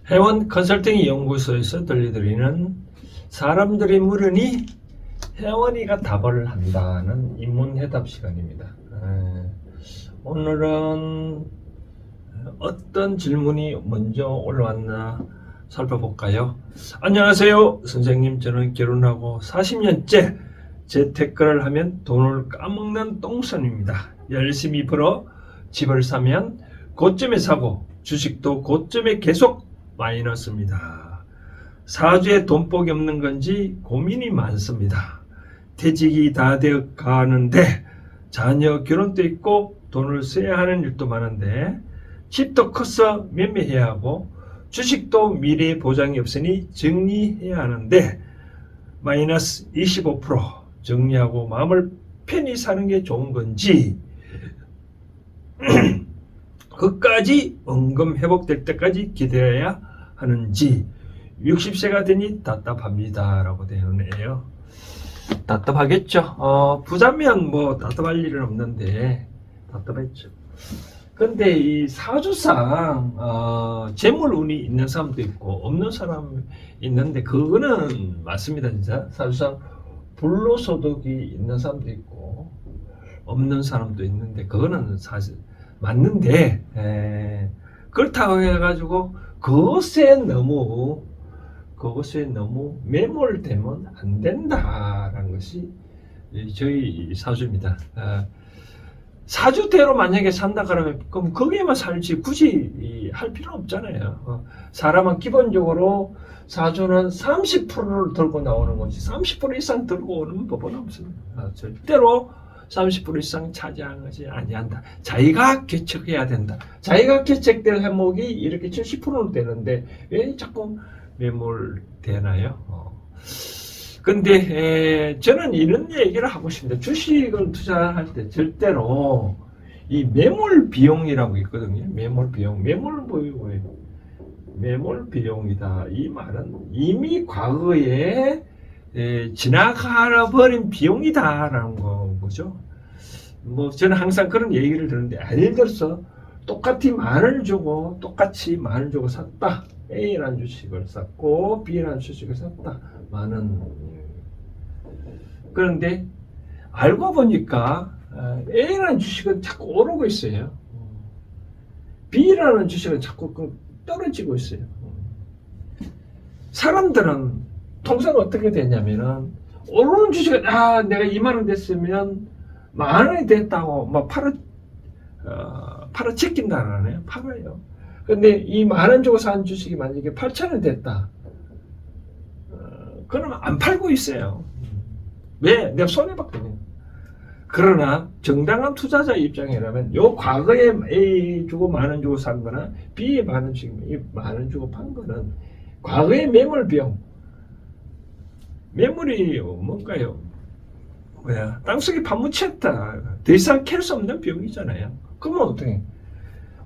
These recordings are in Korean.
회원 컨설팅 연구소에서 들려드리는 사람들이 물으니 회원이가 답을 한다는 인문해답 시간입니다. 오늘은 어떤 질문이 먼저 올라왔나 살펴볼까요? 안녕하세요 선생님, 저는 결혼하고 40년째 재테크를 하면 돈을 까먹는 똥손입니다. 열심히 벌어 집을 사면 고점에 사고 주식도 고점에 계속 마이너스입니다. 사주에 돈복이 없는 건지 고민이 많습니다. 퇴직이 다 되어 가는데 자녀 결혼도 있고 돈을 써야 하는 일도 많은데 집도 커서 매매해야 하고 주식도 미래 보장이 없으니 정리해야 하는데 마이너스 25% 정리하고 마음을 편히 사는 게 좋은 건지 끝까지 원금 회복될 때까지 기다려야 하는지 60세가 되니 답답합니다 라고 되어있네요. 답답하겠죠. 부자면 뭐 답답할 일은 없는데 답답했죠. 근데 이 사주상 재물운이 있는 사람도 있고 없는 사람 있는데 그거는 맞습니다. 진짜 사주상 불로소득이 있는 사람도 있고 없는 사람도 있는데 그거는 사실 맞는데 그렇다고 해가지고 그것에 너무 매몰되면 안 된다라는 것이 저희 사주입니다. 사주대로 만약에 산다 그러면 그럼 거기에만 살지 굳이 할 필요는 없잖아요. 사람은 기본적으로 사주는 30%를 들고 나오는 거지 30% 이상 들고 오는 법은 없습니다. 절대로 30% 이상 차지하는 것이 아니한다. 자기가 개척해야 된다. 자기가 개척될 해목이 이렇게 70%는 되는데 왜 자꾸 매몰되나요? 근데 저는 이런 얘기를 하고 싶은데 주식을 투자할 때 절대로 이 매몰 비용이라고 있거든요. 매몰 비용. 매몰 비용이다. 이 말은 이미 과거에 지나가 버린 비용이다라는 거죠. 뭐 저는 항상 그런 얘기를 듣는데 예를 들어서 똑같이 만원을 주고 샀다. A라는 주식을 샀고 B라는 주식을 샀다. 만원. 그런데 알고 보니까 A라는 주식은 자꾸 오르고 있어요. B라는 주식은 자꾸 떨어지고 있어요. 사람들은 통상 어떻게 되냐면은 오르는 주식은 내가 2만원 됐으면 만원이 됐다고 막 팔아 제낀다라네요. 팔아요. 근데 이 만원 주고 산 주식이 만약에 8천원 됐다. 그러면 안 팔고 있어요. 왜? 내가 손해봤거든요. 그러나 정당한 투자자 입장이라면 요 과거에 A 주고 만원 주고 산 거나 B에 만원 주고 판 거는 과거의 매몰 비용. 매물이 뭔가요? 땅속에 파묻혔다. 더 이상 캘 수 없는 비용이잖아요. 그러면 어떻게?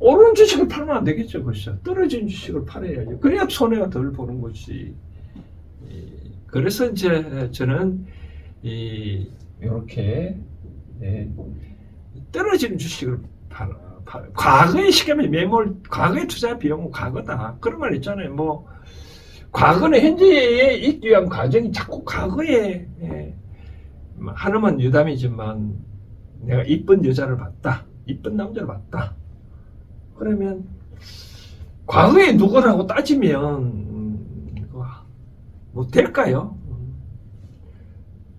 오른 주식을 팔면 안 되겠죠, 그렇죠? 떨어진 주식을 팔아야죠. 그래야 손해가 덜 보는 거지. 그래서 이제 저는 이렇게 떨어지는 주식을 과거의 시점에 과거의 투자 비용은 과거다. 그런 말 있잖아요. 뭐 과거는 현재에 있기 위한 과정이 자꾸 과거에 하나만 유담이지만 내가 이쁜 여자를 봤다. 이쁜 남자를 봤다. 그러면 과거에 누구라고 따지면 뭐 될까요?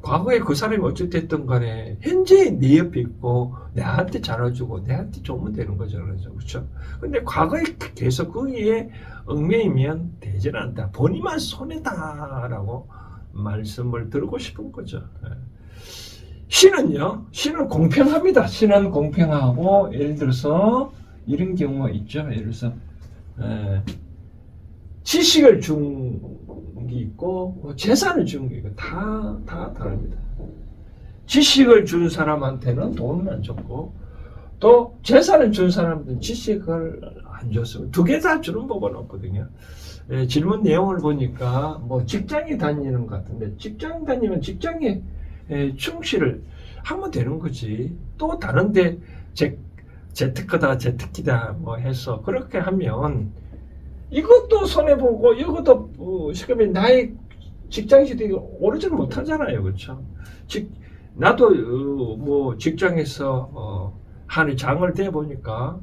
과거에 그 사람이 어쨌든 간에 현재 내 옆에 있고 내한테 잘해주고 내한테 좋으면 되는 거죠. 그렇죠? 근데 과거에 계속 거기에 얽매이면 되질 않다. 본인만 손해다라고 말씀을 드리고 싶은 거죠. 신은 공평합니다. 신은 공평하고 예를 들어서 이런 경우가 있죠. 예를 들어서 지식을 준 게 있고 재산을 준 게 있고 다 다릅니다. 지식을 준 사람한테는 돈을 안 줬고 또 재산을 준 사람한테는 지식을 안 줬어요. 두 개 다 주는 법은 없거든요. 질문 내용을 보니까 뭐 직장에 다니는 것 같은데 직장 다니면 직장에 충실을 하면 되는 거지. 또 다른데 재테크다 재테키다 뭐 해서 그렇게 하면 이것도 손해보고 이것도 지금 나의 직장시도 오르지는 못하잖아요. 그렇죠? 나도 뭐 직장에서 한 장을 대보니까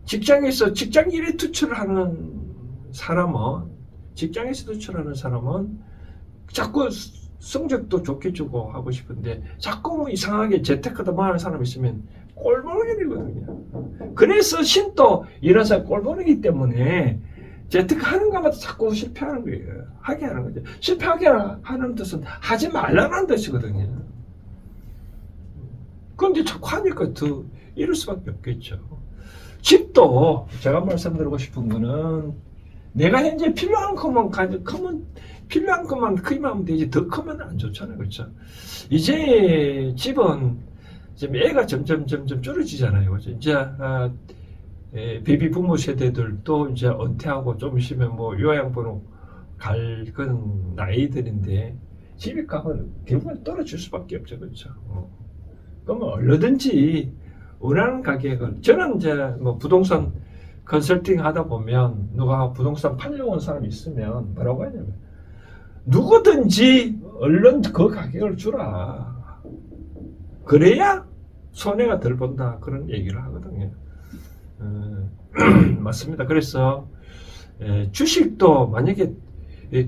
직장에서 직장 일에 투철하는 사람은 직장에서 투철하는 사람은 자꾸 성적도 좋게 주고 하고 싶은데 자꾸 뭐 이상하게 재테크도 뭐 하는 사람 있으면 꼴보는 일이거든요. 그래서 신도 이런 사람 꼴보는기 때문에 재테크 하는 것마다 자꾸 실패하는 거예요. 하게 하는 거죠. 실패하게 하는 뜻은 하지 말라는 뜻이거든요. 그런데 자꾸 하니까 더 이럴 수밖에 없겠죠. 집도 제가 말씀드리고 싶은 거는 내가 현재 필요한 것만 크면 필요한 것만 크기만 하면 되지 더 크면 안 좋잖아요. 그렇죠? 이제 집은 지금 애가 점점 줄어지잖아요. 그렇죠? 이제 베이비 부모 세대들도 이제 은퇴하고 좀 있으면 뭐 요양보로 갈 그런 나이들인데 집값은 결국은 떨어질 수밖에 없죠. 그렇죠? 그러면 얼마든지 원하는 가격을 저는 이제 뭐 부동산 컨설팅 하다 보면 누가 부동산 팔려고 온 사람이 있으면 뭐라고 하냐면 누구든지 얼른 그 가격을 주라. 그래야 손해가 덜 본다. 그런 얘기를 하거든요. 맞습니다. 그래서 주식도 만약에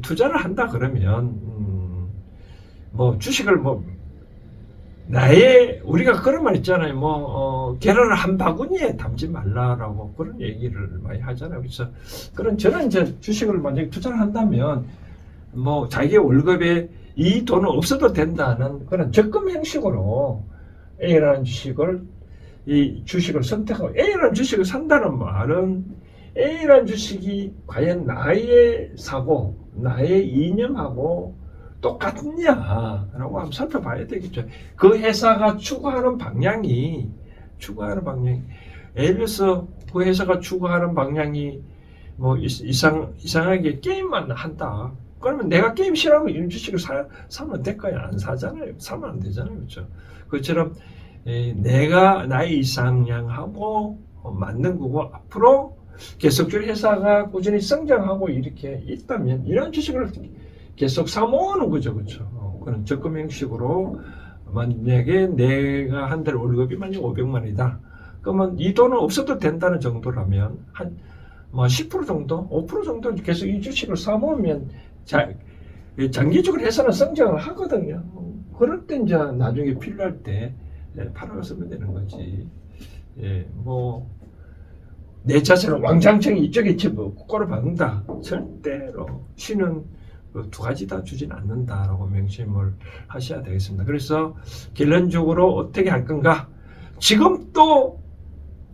투자를 한다 그러면 뭐 주식을 뭐 우리가 그런 말 있잖아요. 계란을 한 바구니에 담지 말라라고 그런 얘기를 많이 하잖아요. 그래서 저는 이제 주식을 만약에 투자를 한다면 뭐 자기 월급에 이 돈은 없어도 된다는 그런 적금 형식으로 A라는 주식을 선택하고 A라는 주식을 산다는 말은 A라는 주식이 과연 나의 사고, 나의 이념하고 똑같냐라고 한번 살펴봐야 되겠죠. 그 회사가 추구하는 방향이 예를 들어서 그 회사가 추구하는 방향이 뭐 이상하게 게임만 한다. 그러면 내가 게임 싫어하면 이런 주식을 사면 될까요? 안 사잖아요. 사면 안 되잖아요. 그렇죠? 그것처럼 내가 나의 이상향하고 맞는 거고 앞으로 계속적으로 회사가 꾸준히 성장하고 이렇게 있다면 이런 주식을 계속 사모으는 거죠. 그렇죠? 그런 적금 형식으로 만약에 내가 한 달 월급이 만약 500만 원이다. 그러면 이 돈은 없어도 된다는 정도라면 한 뭐 10% 정도, 5% 정도 계속 이 주식을 사모으면 장기적으로 회사는 성장을 하거든요. 그럴 때 이제 나중에 필요할 때 팔아서면 되는 거지. 뭐 내 자신을 왕창청 이쪽에 꼬를 박는다. 절대로 신은 두 가지 다 주진 않는다라고 명심을 하셔야 되겠습니다. 그래서 결론적으로 어떻게 할 건가? 지금 또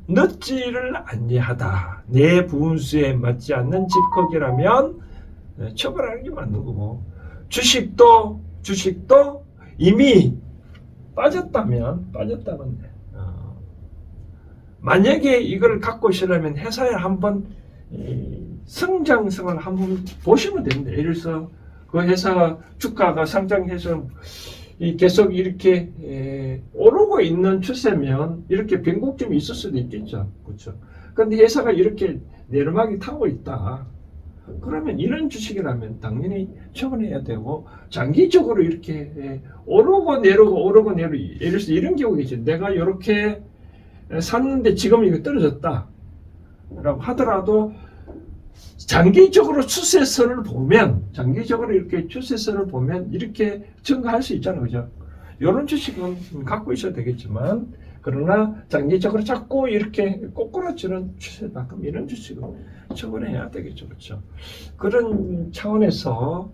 늦지를 아니하다. 내 분수에 맞지 않는 집 크기라면 처벌하는 게 맞는 거고 주식도 이미 빠졌다면 만약에 이걸 갖고 있으려면 회사에 한번 성장성을 한번 보시면 됩니다. 예를 들어서 그 회사가 주가가 상장해서 계속 이렇게 오르고 있는 추세면 이렇게 변곡점이 있을 수도 있겠죠. 그렇죠. 그런데 회사가 이렇게 내리막이 타고 있다. 그러면 이런 주식이라면 당연히 처분해야 되고 장기적으로 이렇게 오르고 내리고 예를 들어서 이런 경우겠죠. 내가 이렇게 샀는데 지금 이거 떨어졌다 라고 하더라도 장기적으로 이렇게 추세선을 보면 이렇게 증가할 수 있잖아요. 그죠? 이런 주식은 갖고 있어야 되겠지만 그러나 장기적으로 자꾸 이렇게 꼬꾸라지는 추세다. 그럼 이런 주식은 처분해야 되겠죠. 그렇죠? 그런 차원에서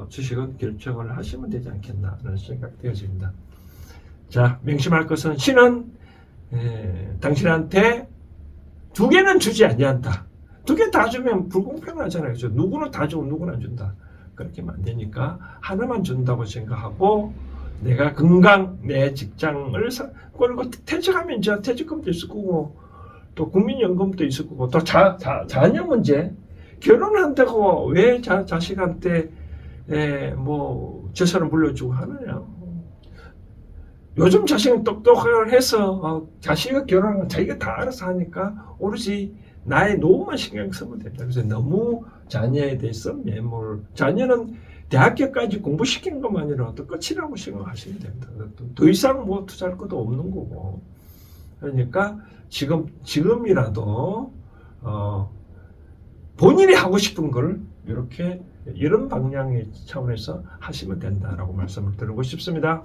주식은 결정을 하시면 되지 않겠나라는 생각이 되어집니다. 자, 명심할 것은 신은 당신한테 두 개는 주지 아니한다. 두 개 다 주면 불공평하잖아요. 그렇죠? 누구는 다 주고 누구는 안 준다. 그렇게 하면 안 되니까 하나만 준다고 생각하고 내가 건강 내 직장을 그리고 퇴직하면 이제 퇴직금도 있을 거고 또 국민연금도 있을 거고 또 자녀 문제 결혼한다고 왜 자식한테 뭐 재산을 물려주고 하느냐. 요즘 자식은 똑똑해서 자식이 결혼하는 건 자기가 다 알아서 하니까 오로지 나의 노후만 신경 쓰면 된다. 그래서 너무 자녀에 대해서 자녀는 대학교까지 공부시킨 것만이라도 끝이라고 생각하시면 됩니다. 더 이상 뭐 투자할 것도 없는 거고. 그러니까 지금이라도 본인이 하고 싶은 걸 이런 방향의 차원에서 하시면 된다라고 말씀을 드리고 싶습니다.